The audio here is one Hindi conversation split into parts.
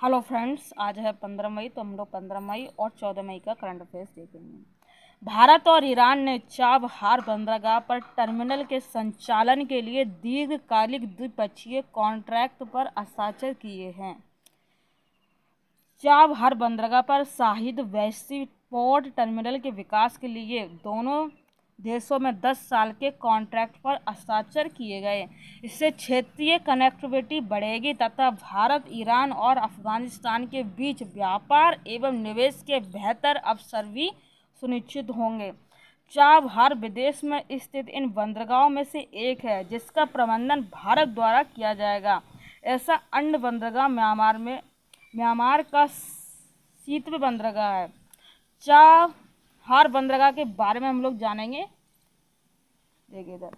हेलो फ्रेंड्स, आज है 15 मई। तो हम लोग 15 मई और 14 मई का करंट अफेयर्स देखेंगे। भारत और ईरान ने चाबहार बंदरगाह पर टर्मिनल के संचालन के लिए दीर्घकालिक द्विपक्षीय कॉन्ट्रैक्ट पर हस्ताक्षर किए हैं। चाबहार बंदरगाह पर शाहिद वैश्विक पोर्ट टर्मिनल के विकास के लिए दोनों देशों में 10 साल के कॉन्ट्रैक्ट पर हस्ताक्षर किए गए। इससे क्षेत्रीय कनेक्टिविटी बढ़ेगी तथा भारत, ईरान और अफगानिस्तान के बीच व्यापार एवं निवेश के बेहतर अवसर भी सुनिश्चित होंगे। चाबहार विदेश में स्थित इन बंदरगाहों में से एक है जिसका प्रबंधन भारत द्वारा किया जाएगा। ऐसा अन्य बंदरगाह म्यांमार का शीतल बंदरगाह है। चाबहार बंदरगाह के बारे में हम लोग जानेंगे। देखिए इधर,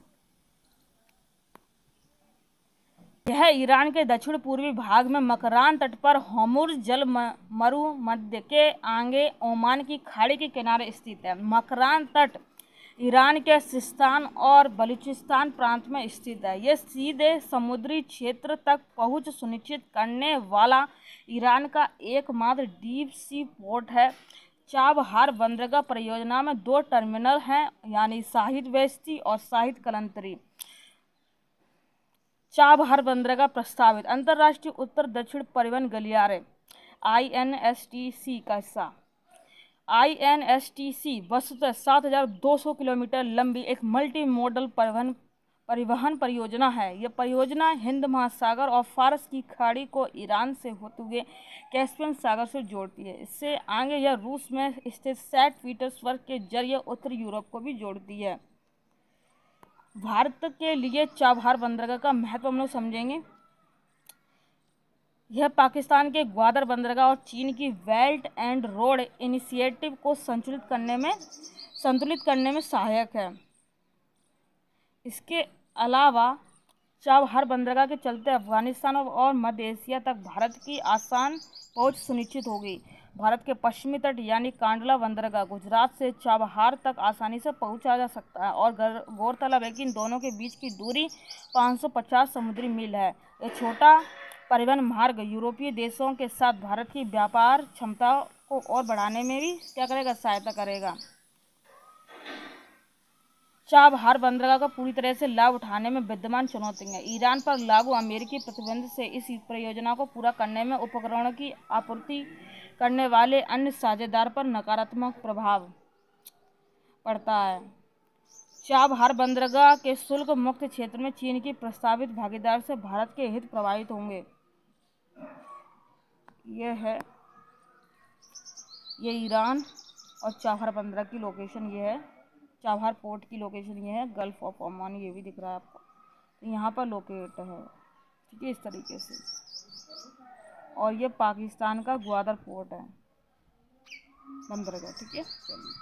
यह ईरान के दक्षिण पूर्वी भाग में मकरान तट पर होर्मुज़ जल मरुमध्य के आगे ओमान की खाड़ी के किनारे स्थित है। मकरान तट ईरान के सिस्तान और बलूचिस्तान प्रांत में स्थित है। यह सीधे समुद्री क्षेत्र तक पहुंच सुनिश्चित करने वाला ईरान का एकमात्र डीप सी पोर्ट है। चाबहार बंदरगाह परियोजना में 2 टर्मिनल हैं, यानी शाहिद वैश्वी और शाहिद कलंतरी। चाबहार बंदरगाह प्रस्तावित अंतर्राष्ट्रीय उत्तर दक्षिण परिवहन गलियारे INSTC का हिस्सा। INSTC वस्तुतः 7,200 किलोमीटर लंबी एक मल्टी मोडल परिवहन परियोजना है। यह परियोजना हिंद महासागर और फारस की खाड़ी को ईरान से होते हुए कैस्पियन सागर से जोड़ती है। इससे आगे यह रूस में स्थित सेंट पीटर्सबर्ग के जरिए उत्तर यूरोप को भी जोड़ती है। भारत के लिए चाबहार बंदरगाह का महत्व हम लोग समझेंगे। यह पाकिस्तान के ग्वादर बंदरगाह और चीन की बेल्ट एंड रोड इनिशिएटिव को संतुलित करने में सहायक है। इसके अलावा चाबहार बंदरगाह के चलते अफगानिस्तान और मध्य एशिया तक भारत की आसान पहुंच सुनिश्चित होगी। भारत के पश्चिमी तट यानी कांडला बंदरगाह गुजरात से चाबहार तक आसानी से पहुंचा जा सकता है और गौरतलब है कि इन दोनों के बीच की दूरी 550 समुद्री मील है। यह छोटा परिवहन मार्ग यूरोपीय देशों के साथ भारत की व्यापार क्षमता को और बढ़ाने में भी क्या करेगा, सहायता करेगा। चाबहार बंदरगाह का पूरी तरह से लाभ उठाने में विद्यमान चुनौतियां। ईरान पर लागू अमेरिकी प्रतिबंध से इस परियोजना को पूरा करने में उपकरणों की आपूर्ति करने वाले अन्य साझेदार पर नकारात्मक प्रभाव पड़ता है। चाबहार बंदरगाह के शुल्क मुक्त क्षेत्र में चीन की प्रस्तावित भागीदारी से भारत के हित प्रभावित होंगे। ये ईरान और चाबहार बंदरगाह की लोकेशन ये है। चाबहार पोर्ट की लोकेशन ये है। गल्फ ऑफ ओमान ये भी दिख रहा है आपको, तो यहाँ पर लोकेट है, ठीक है, इस तरीके से। और ये पाकिस्तान का ग्वादर पोर्ट है, बंदरगाह, ठीक है। चलिए।